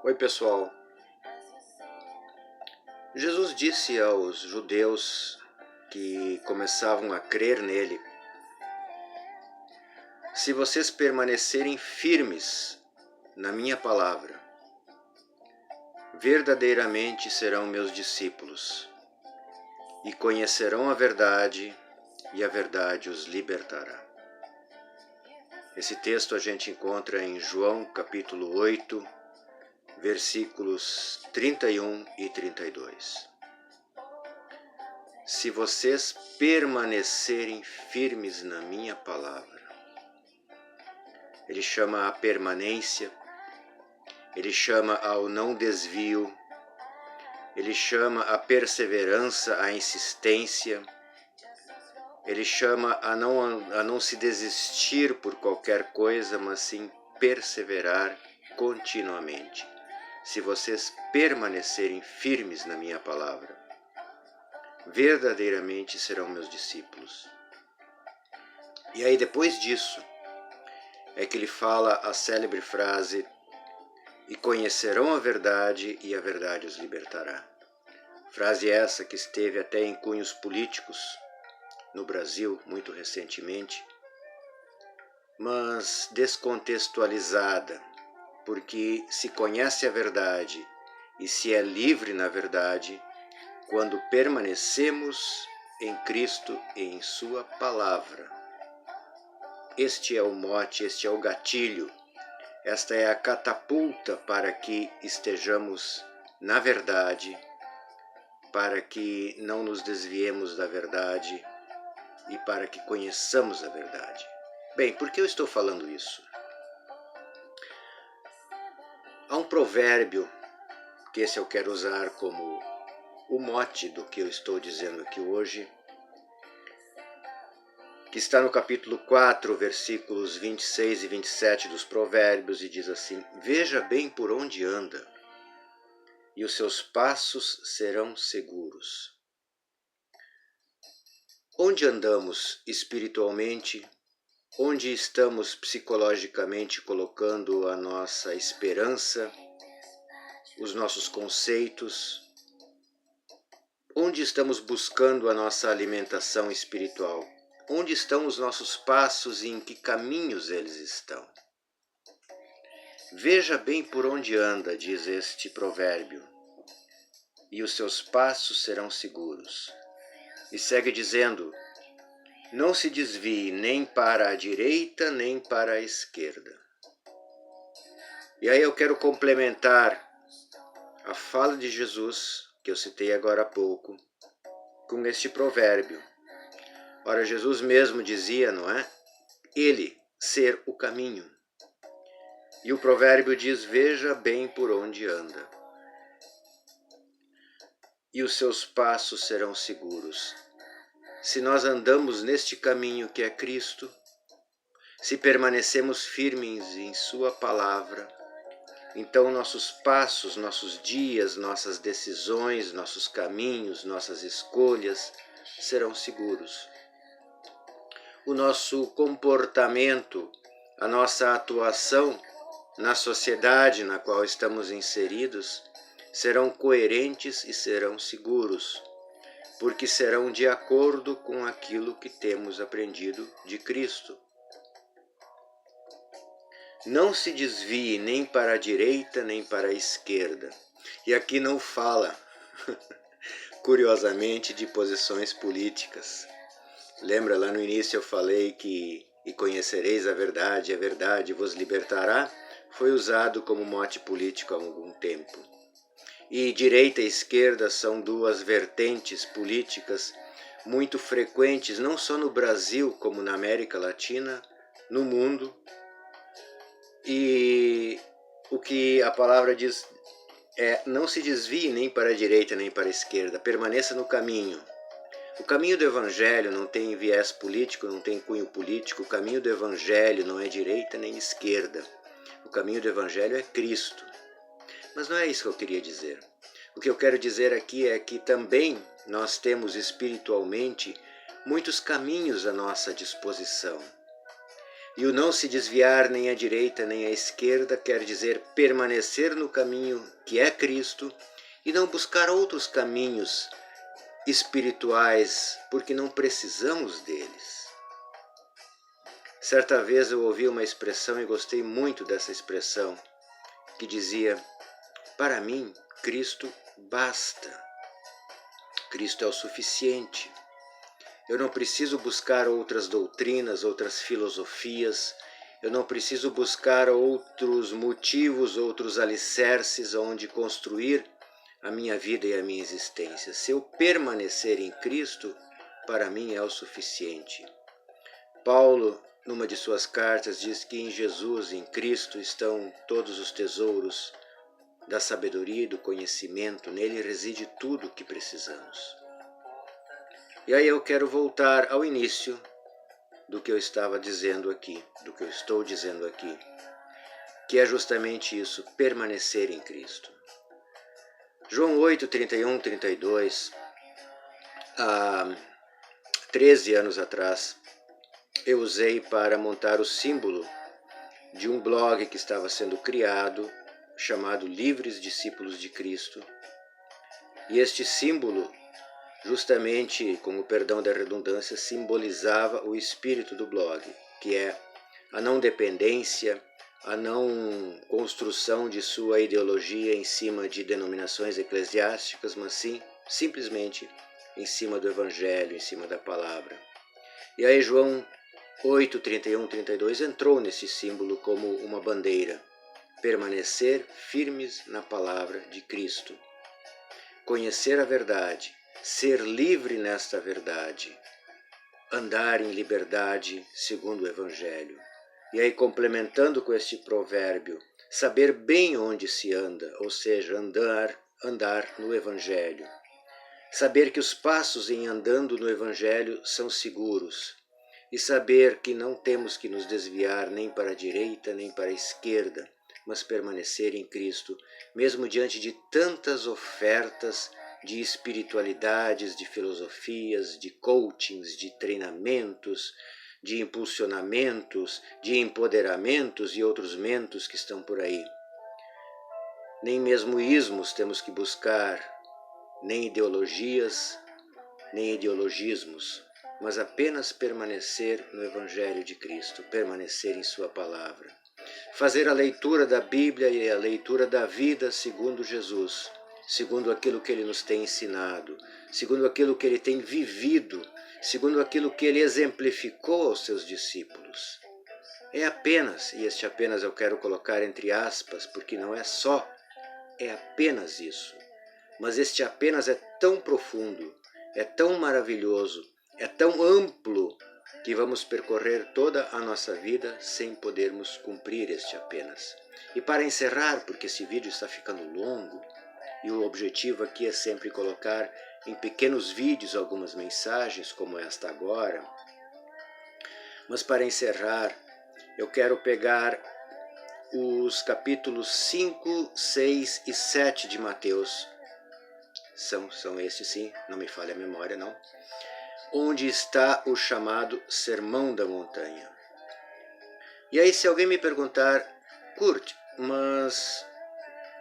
Oi, pessoal. Jesus disse aos judeus que começavam a crer nele: se vocês permanecerem firmes na minha palavra, verdadeiramente serão meus discípulos e conhecerão a verdade, e a verdade os libertará. Esse texto a gente encontra em João capítulo 8, versículos 31 e 32. Se vocês permanecerem firmes na minha palavra, ele chama a permanência, ele chama ao não desvio, ele chama a perseverança, a insistência, ele chama a não se desistir por qualquer coisa, mas sim perseverar continuamente. Se vocês permanecerem firmes na minha palavra, verdadeiramente serão meus discípulos. E aí depois disso é que ele fala a célebre frase: e conhecerão a verdade, e a verdade os libertará. Frase essa que esteve até em cunhos políticos no Brasil muito recentemente, mas descontextualizada, porque se conhece a verdade e se é livre na verdade quando permanecemos em Cristo e em sua palavra. Este é o mote, este é o gatilho, esta é a catapulta para que estejamos na verdade, para que não nos desviemos da verdade e para que conheçamos a verdade. Bem, por que eu estou falando isso? Há um provérbio, que esse eu quero usar como o mote do que eu estou dizendo aqui hoje, que está no capítulo 4, versículos 26 e 27 dos Provérbios, e diz assim: veja bem por onde anda, e os seus passos serão seguros. Onde andamos espiritualmente? Onde estamos psicologicamente colocando a nossa esperança, os nossos conceitos? Onde estamos buscando a nossa alimentação espiritual? Onde estão os nossos passos e em que caminhos eles estão? Veja bem por onde anda, diz este provérbio, e os seus passos serão seguros. E segue dizendo: não se desvie nem para a direita nem para a esquerda. E aí eu quero complementar a fala de Jesus, que eu citei agora há pouco, com este provérbio. Ora, Jesus mesmo dizia, não é? Ele ser o caminho. E o provérbio diz: veja bem por onde anda, e os seus passos serão seguros. Se nós andamos neste caminho que é Cristo, se permanecemos firmes em sua palavra, então nossos passos, nossos dias, nossas decisões, nossos caminhos, nossas escolhas serão seguros. O nosso comportamento, a nossa atuação na sociedade na qual estamos inseridos serão coerentes e serão seguros, porque serão de acordo com aquilo que temos aprendido de Cristo. Não se desvie nem para a direita nem para a esquerda. E aqui não fala, curiosamente, de posições políticas. Lembra lá no início eu falei que e conhecereis a verdade vos libertará? Foi usado como mote político há algum tempo. E direita e esquerda são duas vertentes políticas muito frequentes, não só no Brasil, como na América Latina, no mundo. E o que a palavra diz é: não se desvie nem para a direita nem para a esquerda, permaneça no caminho. O caminho do Evangelho não tem viés político, não tem cunho político. O caminho do Evangelho não é direita nem esquerda. O caminho do Evangelho é Cristo. Mas não é isso que eu queria dizer. O que eu quero dizer aqui é que também nós temos espiritualmente muitos caminhos à nossa disposição. E o não se desviar nem à direita nem à esquerda quer dizer permanecer no caminho que é Cristo e não buscar outros caminhos espirituais, porque não precisamos deles. Certa vez eu ouvi uma expressão e gostei muito dessa expressão, que dizia: para mim, Cristo basta. Cristo é o suficiente. Eu não preciso buscar outras doutrinas, outras filosofias. Eu não preciso buscar outros motivos, outros alicerces onde construir a minha vida e a minha existência. Se eu permanecer em Cristo, para mim é o suficiente. Paulo, numa de suas cartas, diz que em Jesus, em Cristo, estão todos os tesouros da sabedoria e do conhecimento. Nele reside tudo o que precisamos. E aí eu quero voltar ao início do que eu estava dizendo aqui, do que eu estou dizendo aqui, que é justamente isso, permanecer em Cristo. João 8, 31, 32, há 13 anos atrás, eu usei para montar o símbolo de um blog que estava sendo criado, chamado Livres Discípulos de Cristo. E este símbolo, justamente, com o perdão da redundância, simbolizava o espírito do blog, que é a não dependência, a não construção de sua ideologia em cima de denominações eclesiásticas, mas sim, simplesmente, em cima do Evangelho, em cima da palavra. E aí João 8, 31, 32 entrou nesse símbolo como uma bandeira. Permanecer firmes na palavra de Cristo. Conhecer a verdade, ser livre nesta verdade, andar em liberdade segundo o Evangelho. E aí, complementando com este provérbio, saber bem onde se anda, ou seja, andar no Evangelho. Saber que os passos em andando no Evangelho são seguros. E saber que não temos que nos desviar nem para a direita nem para a esquerda, mas permanecer em Cristo, mesmo diante de tantas ofertas de espiritualidades, de filosofias, de coachings, de treinamentos, de impulsionamentos, de empoderamentos e outros mentos que estão por aí. Nem mesmo ismos temos que buscar, nem ideologias, nem ideologismos, mas apenas permanecer no Evangelho de Cristo, permanecer em sua palavra. Fazer a leitura da Bíblia e a leitura da vida segundo Jesus, segundo aquilo que ele nos tem ensinado, segundo aquilo que ele tem vivido, segundo aquilo que ele exemplificou aos seus discípulos. É apenas, e este apenas eu quero colocar entre aspas, porque não é só, é apenas isso. Mas este apenas é tão profundo, é tão maravilhoso, é tão amplo, que vamos percorrer toda a nossa vida sem podermos cumprir este apenas. E para encerrar, porque esse vídeo está ficando longo, e o objetivo aqui é sempre colocar em pequenos vídeos algumas mensagens, como esta agora, mas para encerrar, eu quero pegar os capítulos 5, 6 e 7 de Mateus. São estes sim, não me falha a memória, não. Onde está o chamado Sermão da Montanha. E aí, se alguém me perguntar, Kurt, mas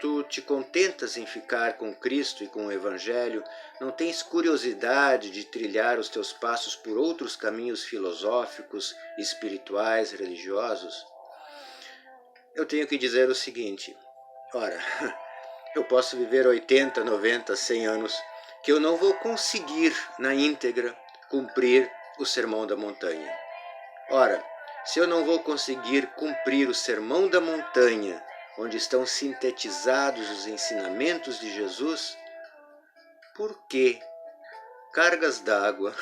tu te contentas em ficar com Cristo e com o Evangelho? Não tens curiosidade de trilhar os teus passos por outros caminhos filosóficos, espirituais, religiosos? Eu tenho que dizer o seguinte, ora, eu posso viver 80, 90, 100 anos, que eu não vou conseguir, na íntegra, cumprir o Sermão da Montanha. Ora, se eu não vou conseguir cumprir o Sermão da Montanha, onde estão sintetizados os ensinamentos de Jesus, por que, cargas d'água,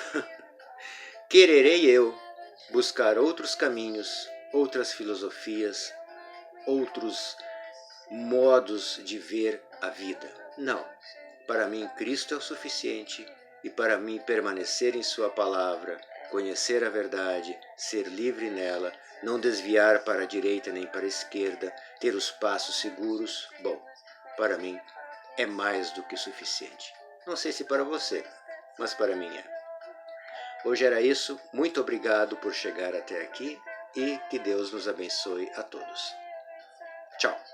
quererei eu buscar outros caminhos, outras filosofias, outros modos de ver a vida? Não. Para mim, Cristo é o suficiente, e para mim permanecer em sua palavra, conhecer a verdade, ser livre nela, não desviar para a direita nem para a esquerda, ter os passos seguros, bom, para mim é mais do que suficiente. Não sei se para você, mas para mim é. Hoje era isso. Muito obrigado por chegar até aqui. e que Deus nos abençoe a todos. Tchau!